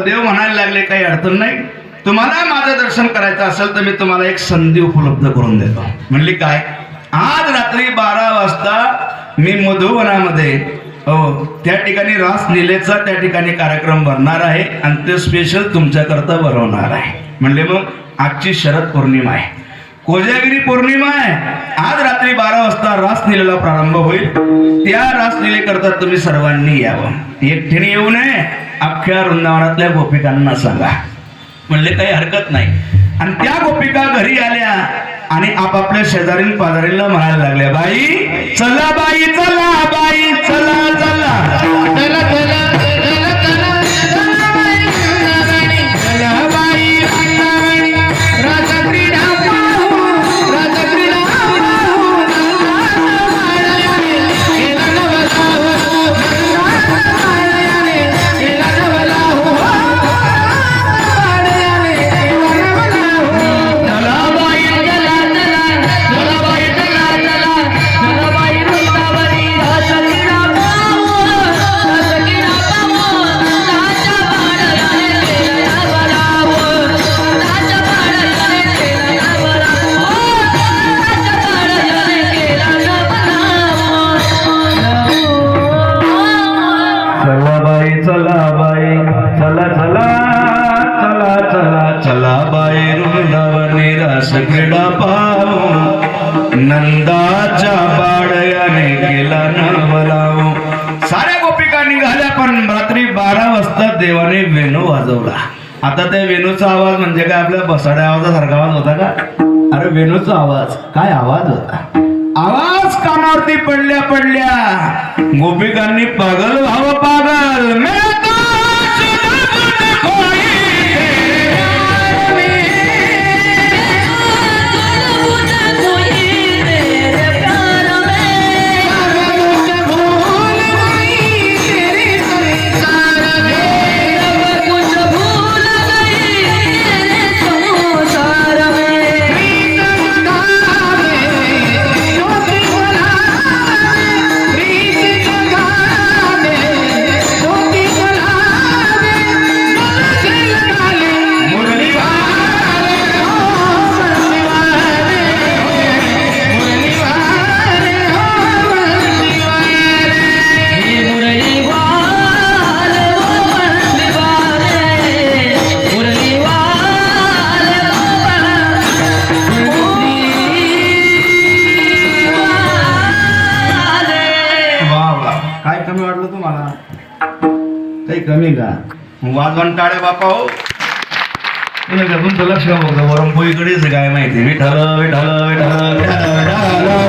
देव म्हणायला लागले काही अडचण नाही, तुम्हाला माझं दर्शन करायचं असेल तर मी तुम्हाला एक संधी उपलब्ध करून देतो. म्हणली काय? आज रात्री 12 वाजता मी मधुवनामध्ये त्या ठिकाणी रास लीलेचा त्या ठिकाणी कार्यक्रम भरणार आहे आणि ते स्पेशल तुमच्याकरता भरवणार आहे. म्हणले मग आजची शरद पौर्णिमा आहे, कोजागिरी पौर्णिमा आहे, आज रात्री 12 वाजता रासलीलेला प्रारंभ होईल. त्या रासलीलेकरता तुम्ही सर्वांनी यावं, एकट्याने येऊ नये, अख्ख्या वृंदावनातल्या गोपिकांना सांगा. म्हणले काही हरकत नाही. आणि त्या गोपिका घरी आल्या आणि आपापल्या शेजारीन पाजारीला म्हणायला लागल्या, बाई चला, बाई चला, बाई चला चला चला चला क्रीडा पाहू, नंदाच्या बाळयाने गेला नवलावू. साऱ्या गोपिका निघाल्या, पण रात्री 12 वाजता देवाने वेणू वाजवला. आता त्या वेणूचा आवाज म्हणजे काय आपल्या बसाड्या आवाजासारखा आवाज होता का? अरे वेणूचा आवाज, काय आवाज होता. आवाज कानावरती पडल्या पडल्या गोपिकांनी पागल व्हावं, पागल कमी का वाजवण टाळे बापा हो. तुला तुमचं लक्ष बघतो वरम पोईकडेच काय माहिती. विठ्ठल विठ्ठल विठ्ठल